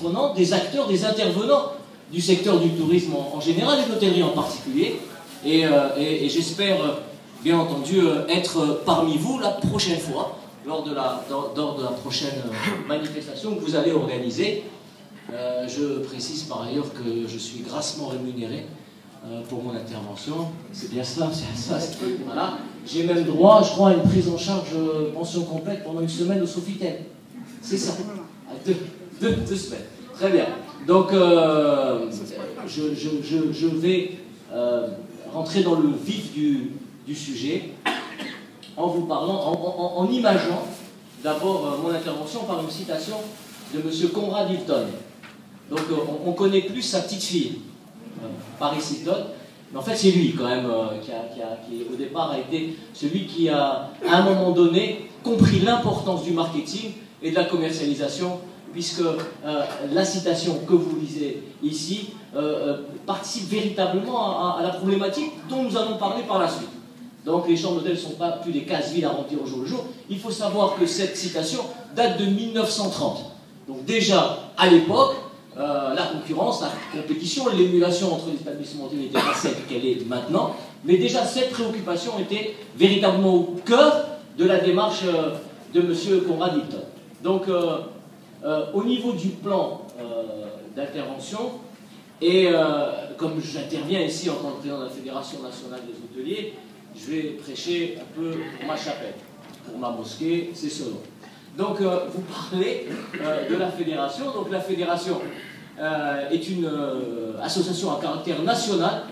prenantes, des acteurs, des intervenants du secteur du tourisme en général et de l'hôtellerie en particulier. Et j'espère, bien entendu, être parmi vous la prochaine fois, lors de la prochaine manifestation que vous allez organiser. Je précise par ailleurs que je suis grassement rémunéré pour mon intervention. C'est bien ça, voilà. J'ai même droit, je crois, à une prise en charge pension complète pendant une semaine au Sofitel. C'est ça. Deux semaines. Très bien. Donc, je vais rentrer dans le vif du sujet en vous parlant, en imageant d'abord mon intervention par une citation de M. Conrad Hilton. Donc, on connaît plus sa petite fille, Paris Hilton, mais en fait, c'est lui, quand même, qui au départ a été celui qui a, à un moment donné, compris l'importance du marketing et de la commercialisation, puisque la citation que vous lisez ici participe véritablement à la problématique dont nous allons parler par la suite. Donc les chambres d'hôtel ne sont pas plus des cases vides à remplir au jour le jour. Il faut savoir que cette citation date de 1930. Donc déjà, à l'époque, la concurrence, la compétition, l'émulation entre les établissements hôteliers n'était pas celle qu'elle est maintenant, mais déjà cette préoccupation était véritablement au cœur de la démarche de M. Conrad Hilton. Donc, au niveau du plan d'intervention, et comme j'interviens ici en tant que président de la Fédération nationale des hôteliers, je vais prêcher un peu pour ma chapelle, pour ma mosquée, c'est selon. Donc, vous parlez de la fédération. Donc, la fédération est une association à caractère national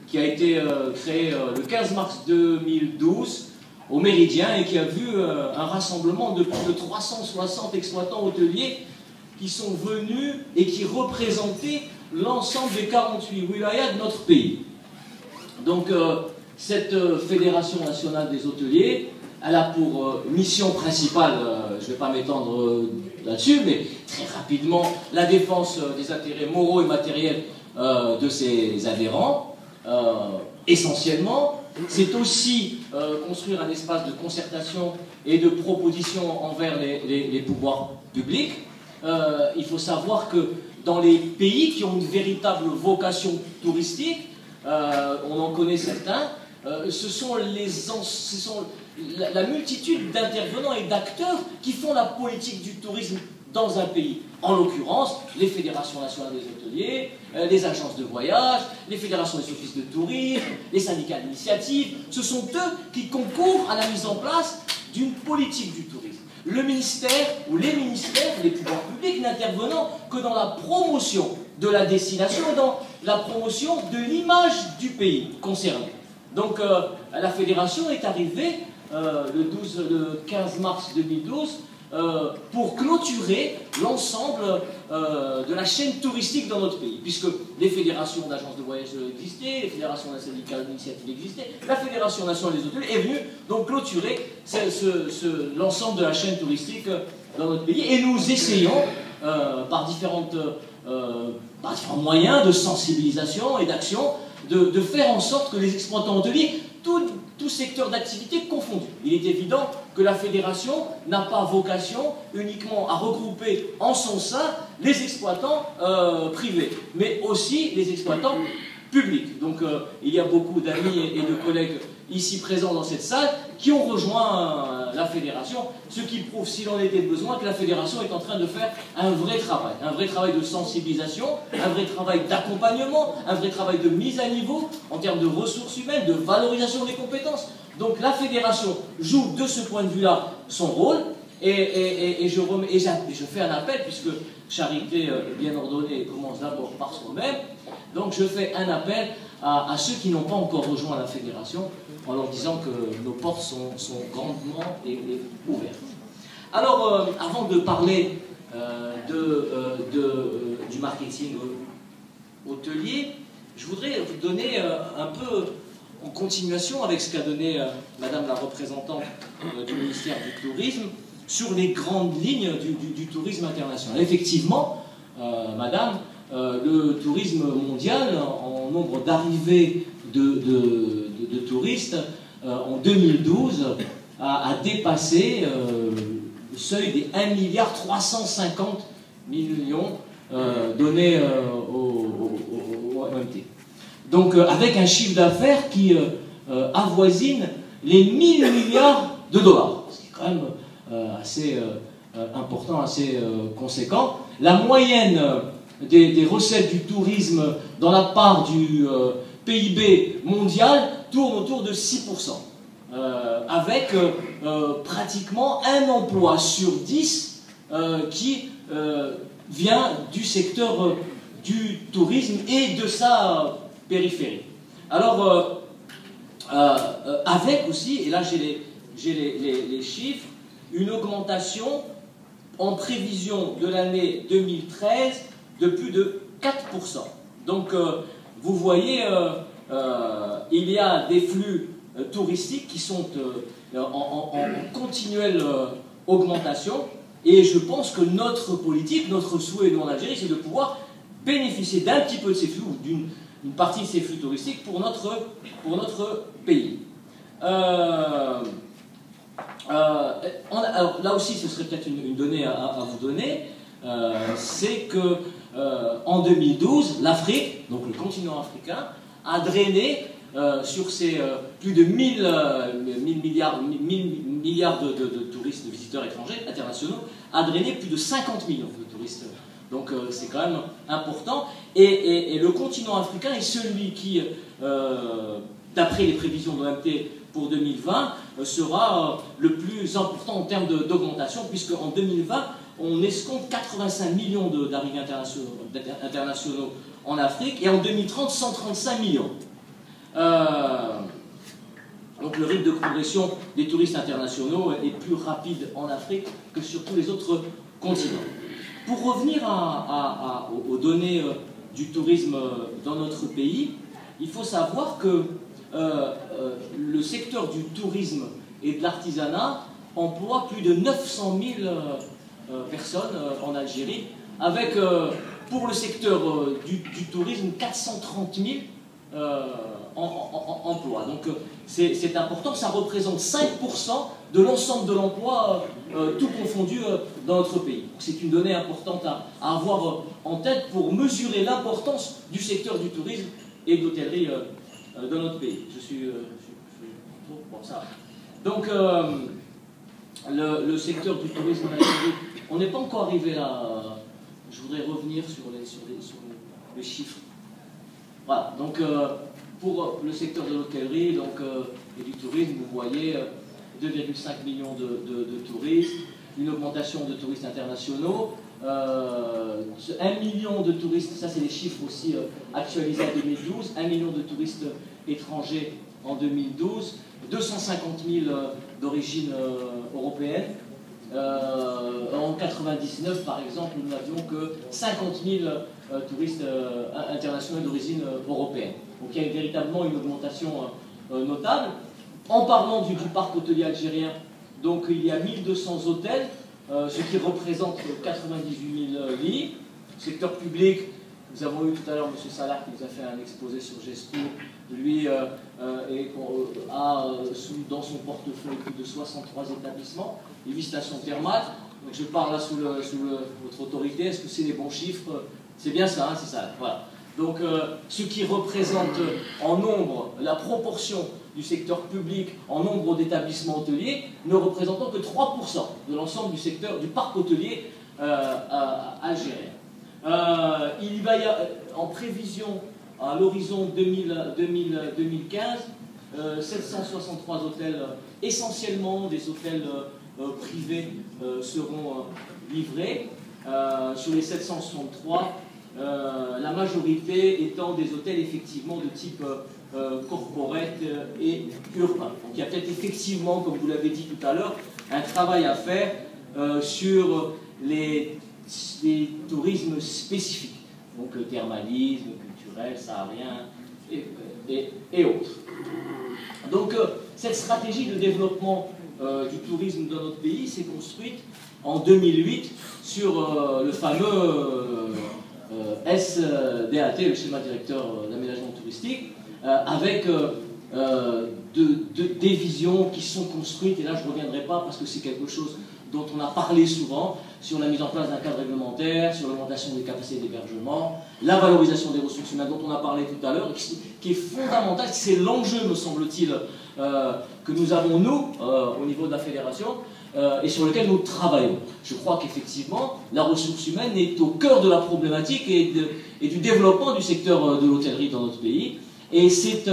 qui a été créée le 15 mars 2012 au Méridien et qui a vu un rassemblement de plus de 360 exploitants hôteliers qui sont venus et qui représentaient l'ensemble des 48 wilayas de notre pays. Donc, cette Fédération nationale des hôteliers, elle a pour mission principale, je ne vais pas m'étendre là-dessus, mais très rapidement, la défense des intérêts moraux et matériels de ses adhérents, essentiellement. C'est aussi construire un espace de concertation et de proposition envers les pouvoirs publics. Il faut savoir que dans les pays qui ont une véritable vocation touristique, on en connaît certains, ce sont la multitude d'intervenants et d'acteurs qui font la politique du tourisme dans un pays. En l'occurrence, les fédérations nationales des hôteliers, les agences de voyage, les fédérations des offices de tourisme, les syndicats d'initiative, ce sont eux qui concourent à la mise en place d'une politique du tourisme. Le ministère ou les ministères, les pouvoirs publics n'intervenant que dans la promotion de la destination et dans la promotion de l'image du pays concerné. Donc la fédération est arrivée le 15 mars 2012 pour clôturer l'ensemble de la chaîne touristique dans notre pays, puisque les fédérations d'agences de voyage existaient, les fédérations d'un syndicat d'initiative existaient, la Fédération nationale des hôtels est venue donc clôturer l'ensemble de la chaîne touristique dans notre pays, et nous essayons par différents moyens de sensibilisation et d'action de faire en sorte que les exploitants hôteliers, tout secteur d'activité confondu. Il est évident que la fédération n'a pas vocation uniquement à regrouper en son sein les exploitants privés, mais aussi les exploitants publics. Donc il y a beaucoup d'amis et de collègues ici présents dans cette salle qui ont rejoint la fédération, ce qui prouve, s'il en était besoin, que la fédération est en train de faire un vrai travail de sensibilisation, un vrai travail d'accompagnement, un vrai travail de mise à niveau en termes de ressources humaines, de valorisation des compétences. Donc la fédération joue de ce point de vue-là son rôle, et je fais un appel, puisque charité bien ordonnée commence d'abord par soi-même. Donc je fais un appel à ceux qui n'ont pas encore rejoint la fédération, en leur disant que nos portes sont grandement ouvertes. Alors, avant de parler du marketing hôtelier, je voudrais vous donner un peu en continuation avec ce qu'a donné Madame la représentante du ministère du Tourisme sur les grandes lignes du tourisme international. Effectivement, Madame, le tourisme mondial, en nombre d'arrivées de touristes, en 2012, a dépassé le seuil des 1,350 milliard donné au OMT. Donc avec un chiffre d'affaires qui avoisine les 1000 milliards de dollars, ce qui est quand même assez important, assez conséquent. La moyenne des recettes du tourisme dans la part du PIB mondial tourne autour de 6%, avec pratiquement un emploi sur 10 qui vient du secteur du tourisme et de sa périphérie. Alors, avec aussi, et là j'ai les chiffres, une augmentation en prévision de l'année 2013 de plus de 4%. Donc, vous voyez, il y a des flux touristiques qui sont en continuelle augmentation, et je pense que notre politique, notre souhait, nous en Algérie, c'est de pouvoir bénéficier d'un petit peu de ces flux, ou d'une partie de ces flux touristiques pour notre pays. Alors là aussi, ce serait peut-être une donnée à vous donner, c'est que en 2012, l'Afrique, donc le continent africain, a drainé sur ses plus de 1000 milliards de touristes, de visiteurs étrangers, internationaux, a drainé plus de 50 millions de touristes. Donc c'est quand même important. Et le continent africain est celui qui, d'après les prévisions de l'OMT pour 2020, sera le plus important en termes d'augmentation, puisque en 2020, on escompte 85 millions d'arrivées internationaux en Afrique, et en 2030, 135 millions. Donc le rythme de progression des touristes internationaux est plus rapide en Afrique que sur tous les autres continents. Pour revenir aux données du tourisme dans notre pays, il faut savoir que le secteur du tourisme et de l'artisanat emploie plus de 900 000 personnes en Algérie, avec pour le secteur du tourisme 430 000 emplois. Donc c'est important, ça représente 5% de l'ensemble de l'emploi, tout confondu dans notre pays. C'est une donnée importante à avoir en tête pour mesurer l'importance du secteur du tourisme et de l'hôtellerie dans notre pays. Je suis pour ça. Donc le secteur du tourisme en Algérie, on n'est pas encore arrivé là. Je voudrais revenir sur les chiffres. Voilà, donc pour le secteur de l'hôtellerie et du tourisme, vous voyez 2,5 millions de touristes, une augmentation de touristes internationaux, 1 million de touristes, ça c'est les chiffres aussi actualisés en 2012, 1 million de touristes étrangers en 2012, 250 000 d'origine européenne. En 1999, par exemple, nous n'avions que 50 000 touristes internationaux d'origine européenne. Donc il y a véritablement une augmentation notable. En parlant du parc hôtelier algérien, donc il y a 1200 hôtels, ce qui représente 98 000 lits. Secteur public, nous avons eu tout à l'heure M. Salah qui nous a fait un exposé sur Gestour. Lui a dans son portefeuille plus de 63 établissements, 8 stations thermales. Donc je parle là sous votre autorité. Est-ce que c'est les bons chiffres? C'est bien ça, hein, c'est ça. Voilà. Donc ce qui représente en nombre la proportion du secteur public en nombre d'établissements hôteliers, ne représentant que 3% de l'ensemble du secteur du parc hôtelier algérien. Il va y avoir, en prévision à l'horizon 2015, 763 hôtels, essentiellement des hôtels privés, seront livrés. Sur les 763, la majorité étant des hôtels effectivement de type corporate et urbain. Donc il y a peut-être effectivement, comme vous l'avez dit tout à l'heure, un travail à faire sur les tourismes spécifiques, donc le thermalisme, culturel, saharien et autres. Donc cette stratégie de développement du tourisme dans notre pays s'est construite en 2008 sur le fameux SDAT, le schéma directeur d'aménagement touristique, avec des visions qui sont construites, et là je ne reviendrai pas parce que c'est quelque chose dont on a parlé souvent, sur la mise en place d'un cadre réglementaire, sur l'augmentation des capacités d'hébergement, la valorisation des ressources humaines dont on a parlé tout à l'heure, qui est fondamentale, c'est l'enjeu, me semble-t-il, que nous avons, nous, au niveau de la fédération, et sur lequel nous travaillons. Je crois qu'effectivement, la ressource humaine est au cœur de la problématique et du développement du secteur de l'hôtellerie dans notre pays. Et c'est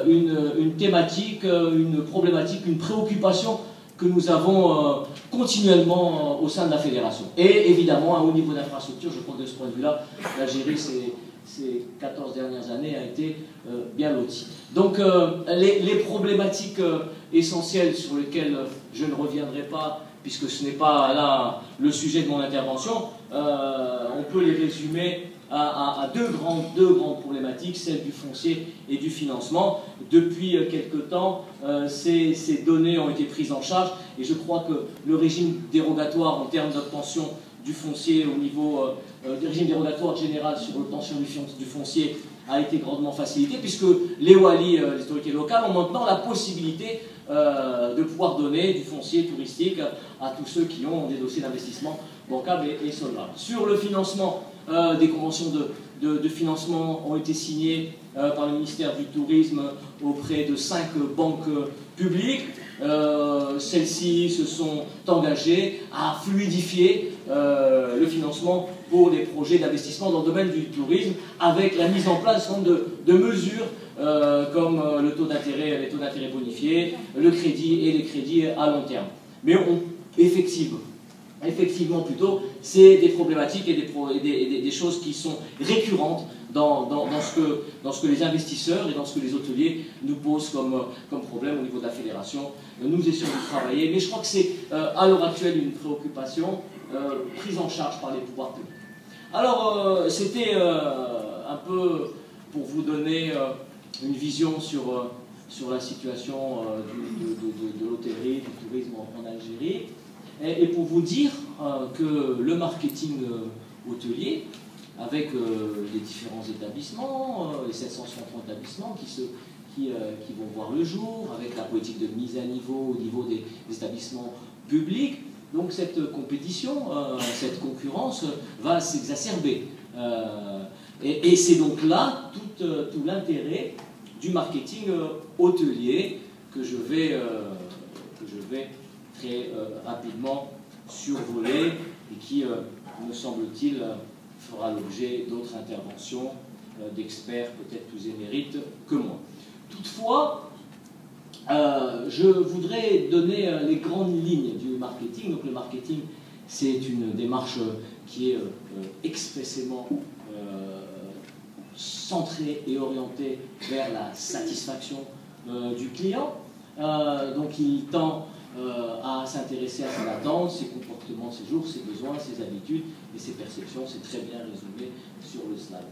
une thématique, une problématique, une préoccupation que nous avons continuellement au sein de la fédération. Et évidemment, à haut niveau d'infrastructure, je crois que de ce point de vue-là, l'Algérie, ces 14 dernières années, a été bien lotie. Donc, les problématiques essentielles sur lesquelles je ne reviendrai pas, puisque ce n'est pas là le sujet de mon intervention, on peut les résumer à deux grandes problématiques, celle du foncier et du financement. Depuis quelque temps, ces données ont été prises en charge et je crois que le régime dérogatoire en termes d'obtention du foncier au niveau du régime dérogatoire général sur l'obtention du foncier a été grandement facilité puisque les WALI, les autorités locales, ont maintenant la possibilité de pouvoir donner du foncier touristique à tous ceux qui ont des dossiers d'investissement bancables et solvables. Sur le financement, des conventions de financement ont été signées par le ministère du Tourisme auprès de 5 banques publiques. Celles-ci se sont engagées à fluidifier le financement pour des projets d'investissement dans le domaine du tourisme avec la mise en place de mesures comme les taux d'intérêt bonifiés, le crédit et les crédits à long terme. Mais effectivement plutôt, c'est des problématiques et des choses qui sont récurrentes dans ce que les investisseurs et dans ce que les hôteliers nous posent comme problème au niveau de la fédération. Nous essayons de travailler, mais je crois que c'est à l'heure actuelle une préoccupation prise en charge par les pouvoirs publics. Alors, c'était un peu pour vous donner une vision sur la situation de l'hôtellerie, du tourisme en Algérie. Et pour vous dire que le marketing hôtelier, avec les différents établissements, les 760 établissements qui vont voir le jour, avec la politique de mise à niveau au niveau des établissements publics, donc cette compétition, cette concurrence va s'exacerber. Et c'est donc là tout l'intérêt du marketing hôtelier que je vais très rapidement survolé et qui, me semble-t-il, fera l'objet d'autres interventions d'experts peut-être plus émérites que moi. Toutefois, je voudrais donner les grandes lignes du marketing. Donc le marketing, c'est une démarche qui est expressément centrée et orientée vers la satisfaction du client. Donc il tend à s'intéresser à ses attentes, ses comportements, ses jours, ses besoins, ses habitudes et ses perceptions. C'est très bien résumé sur le slide.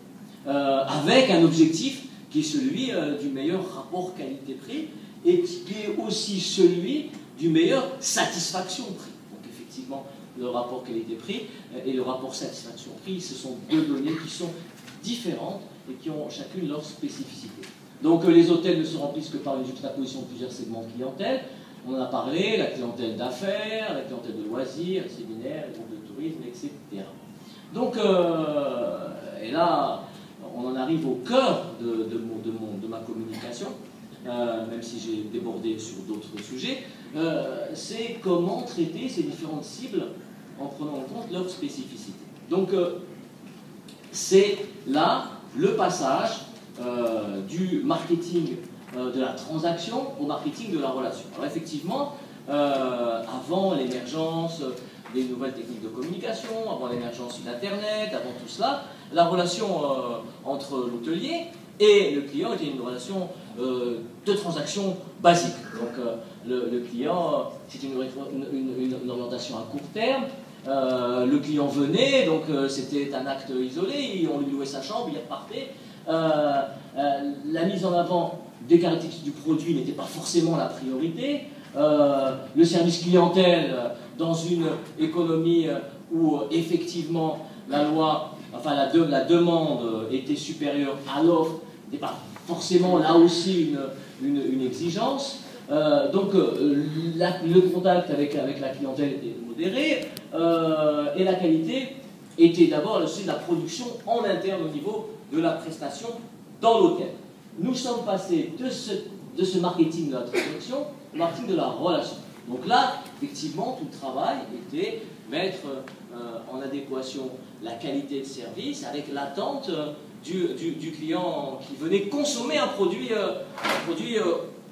Avec un objectif qui est celui du meilleur rapport qualité-prix et qui est aussi celui du meilleur satisfaction-prix. Donc effectivement, le rapport qualité-prix et le rapport satisfaction-prix, ce sont deux données qui sont différentes et qui ont chacune leur spécificité. Donc les hôtels ne se remplissent que par une juxtaposition de plusieurs segments de clientèle. On en a parlé, la clientèle d'affaires, la clientèle de loisirs, les séminaires, les groupes de tourisme, etc. Donc, et là, on en arrive au cœur de ma communication, même si j'ai débordé sur d'autres sujets, c'est comment traiter ces différentes cibles en prenant en compte leurs spécificités. Donc, c'est là le passage du marketing de la transaction au marketing de la relation. Alors effectivement, avant l'émergence des nouvelles techniques de communication, avant l'émergence d'Internet, avant tout cela, la relation entre l'hôtelier et le client était une relation de transaction basique. Donc le client, c'était une orientation à court terme. Le client venait, donc c'était un acte isolé, on lui louait sa chambre, il repartait. La mise en avant des caractéristiques du produit n'était pas forcément la priorité. Le service clientèle, dans une économie où effectivement la loi, enfin la demande était supérieure à l'offre, n'était pas forcément là aussi une exigence. Le contact avec la clientèle était modéré, et la qualité était d'abord aussi de la production en interne au niveau de la prestation dans l'hôtel. Nous sommes passés de ce marketing de la transaction au marketing de la relation. Donc là, effectivement, tout le travail était mettre en adéquation la qualité de service avec l'attente du client qui venait consommer un produit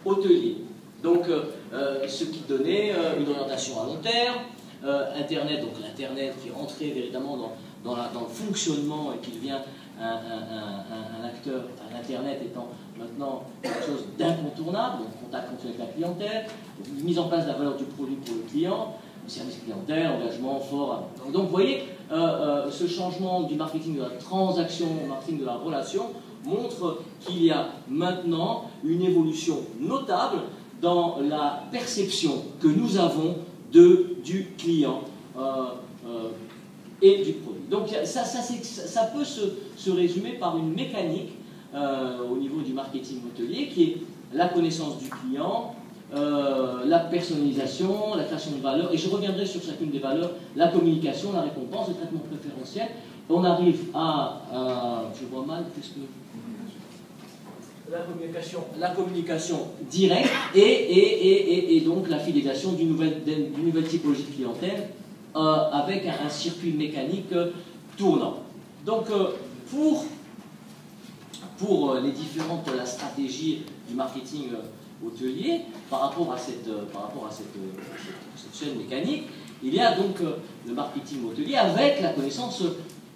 hôtelier. Donc, ce qui donnait une orientation à long terme, Internet, donc l'Internet qui est entré véritablement dans le fonctionnement et qui devient un acteur, enfin, l'Internet étant maintenant quelque chose d'incontournable, donc contact continu avec la clientèle, mise en place de la valeur du produit pour le client, service clientèle, engagement fort. Donc vous voyez, ce changement du marketing de la transaction au marketing de la relation montre qu'il y a maintenant une évolution notable dans la perception que nous avons du client et du produit. Donc ça peut se résumer par une mécanique au niveau du marketing hôtelier qui est la connaissance du client, la personnalisation, la création de valeur, et je reviendrai sur chacune des valeurs, la communication, la récompense, le traitement préférentiel. On arrive je vois mal, puisque la communication directe et donc la fidélisation d'une nouvelle typologie de clientèle avec un circuit mécanique tournant. Donc pour les différentes la stratégie du marketing hôtelier par rapport à cette chaîne mécanique, il y a donc le marketing hôtelier avec la connaissance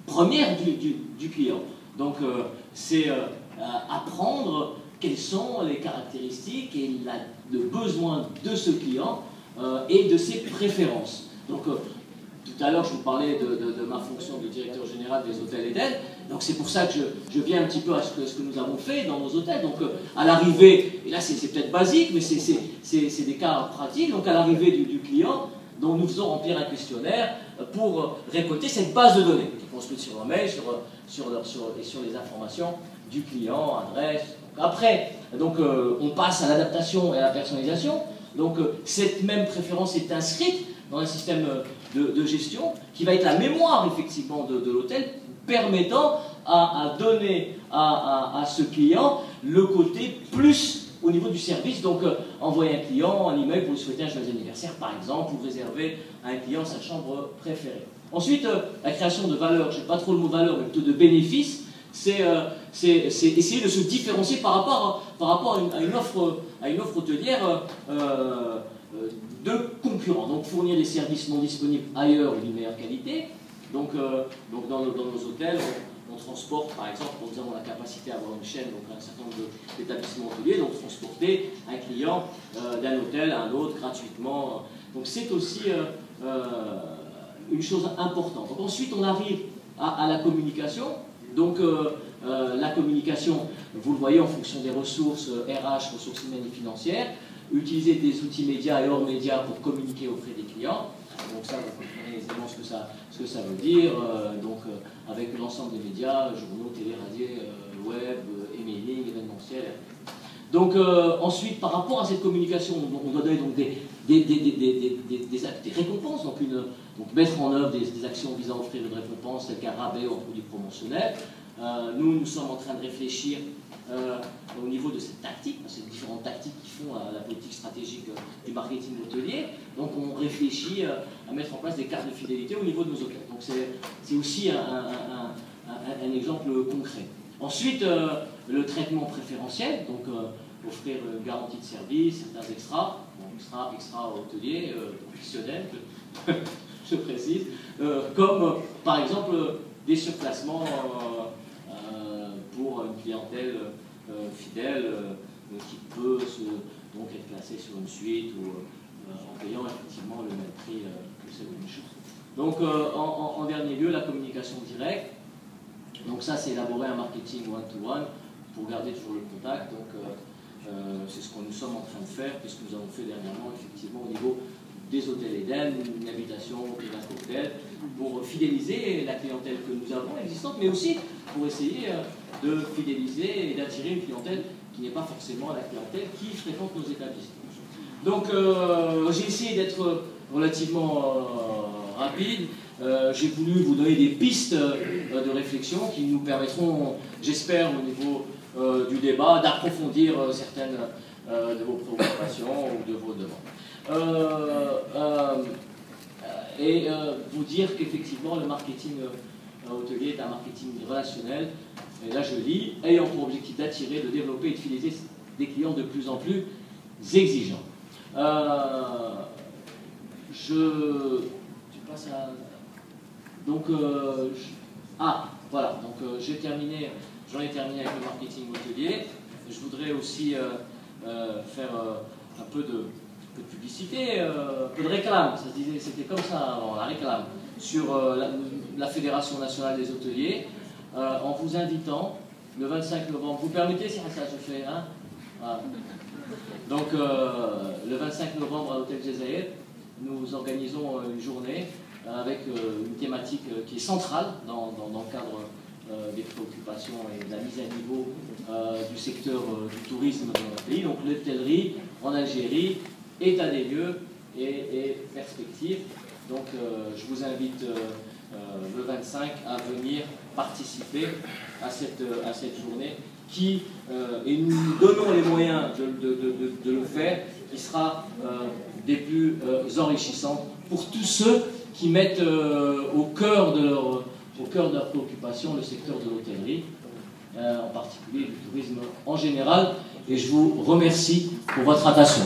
première du client. Donc c'est apprendre quelles sont les caractéristiques et le besoin de ce client et de ses préférences. Donc tout à l'heure je vous parlais de ma fonction de directeur général des hôtels Eden, donc c'est pour ça que je viens un petit peu à ce que nous avons fait dans nos hôtels. Donc à l'arrivée, et là c'est peut-être basique mais c'est des cas pratiques, donc à l'arrivée du client, donc nous faisons remplir un questionnaire pour récolter cette base de données qui est construite sur un mail, sur les informations du client, adresse. Après, on passe à l'adaptation et à la personnalisation. Donc cette même préférence est inscrite dans un système de gestion qui va être la mémoire effectivement de l'hôtel, permettant à donner à ce client le côté plus au niveau du service. Donc envoyer un client un email pour lui souhaiter un joyeux anniversaire par exemple, ou réserver à un client sa chambre préférée. Ensuite, la création de valeur, je n'ai pas trop le mot valeur, mais plutôt de bénéfices, c'est essayer de se différencier par rapport à une offre hôtelière de concurrents. Donc fournir des services non disponibles ailleurs ou d'une meilleure qualité. Donc dans nos hôtels, on transporte, par exemple, nous avons la capacité à avoir une chaîne, donc un certain nombre d'établissements hôteliers, donc transporter un client d'un hôtel à un autre gratuitement. Donc c'est aussi une chose importante. Donc ensuite on arrive à la communication. Donc la communication, vous le voyez en fonction des ressources RH, ressources humaines et financières, utiliser des outils médias et hors médias pour communiquer auprès des clients. Donc ça, vous comprenez aisément ce que ça veut dire. Avec l'ensemble des médias, journaux, télé, radio, web, emailing, événementiel. Donc ensuite, par rapport à cette communication, on doit donner donc des récompenses, donc mettre en œuvre des actions visant à offrir une récompense, telles qu'un rabais ou un produit promotionnel. Nous sommes en train de réfléchir au niveau de cette tactique, parce que c'est différentes tactiques qui font la politique stratégique du marketing hôtelier. Donc on réfléchit à mettre en place des cartes de fidélité au niveau de nos hôtels. Donc c'est aussi un exemple concret. Ensuite, le traitement préférentiel, donc offrir une garantie de service, certains extras, extra hôteliers, professionnels, je précise, comme par exemple des surclassements pour une clientèle fidèle qui peut donc être classée sur une suite ou en payant effectivement le même prix que c'est une chose. Donc en dernier lieu, la communication directe. Donc ça, c'est élaborer un marketing one-to-one pour garder toujours le contact. Donc c'est ce que nous sommes en train de faire, puisque nous avons fait dernièrement effectivement au niveau des hôtels Eden, une invitation au hôtel pour fidéliser la clientèle que nous avons existante, mais aussi pour essayer de fidéliser et d'attirer une clientèle qui n'est pas forcément la clientèle qui fréquente nos établissements. Donc j'ai essayé d'être relativement rapide. J'ai voulu vous donner des pistes de réflexion qui nous permettront, j'espère, au niveau du débat, d'approfondir certaines de vos préoccupations ou de vos demandes. Et vous dire qu'effectivement, le marketing hôtelier est un marketing relationnel. Et là, je lis, ayant pour objectif d'attirer, de développer et de fidéliser des clients de plus en plus exigeants. Tu passes à... Donc, voilà. Donc, j'en ai terminé avec le marketing hôtelier. Je voudrais aussi faire un peu de publicité, un peu de réclame. Ça se disait, c'était comme ça avant, la réclame, sur la Fédération nationale des hôteliers, en vous invitant le 25 novembre. Vous permettez, si ça se fait, hein? Voilà. Donc, le 25 novembre à l'hôtel Gézaïr, nous organisons une journée avec une thématique qui est centrale dans le cadre des préoccupations et de la mise à niveau du secteur du tourisme dans notre pays. Donc, l'hôtellerie en Algérie, état des lieux et perspectives. Donc, je vous invite le 25 à venir participer à cette journée qui, et nous nous donnons les moyens de le faire, qui sera des plus enrichissantes pour tous ceux qui mettent au cœur de leur préoccupation le secteur de l'hôtellerie, en particulier du tourisme en général. Et je vous remercie pour votre attention.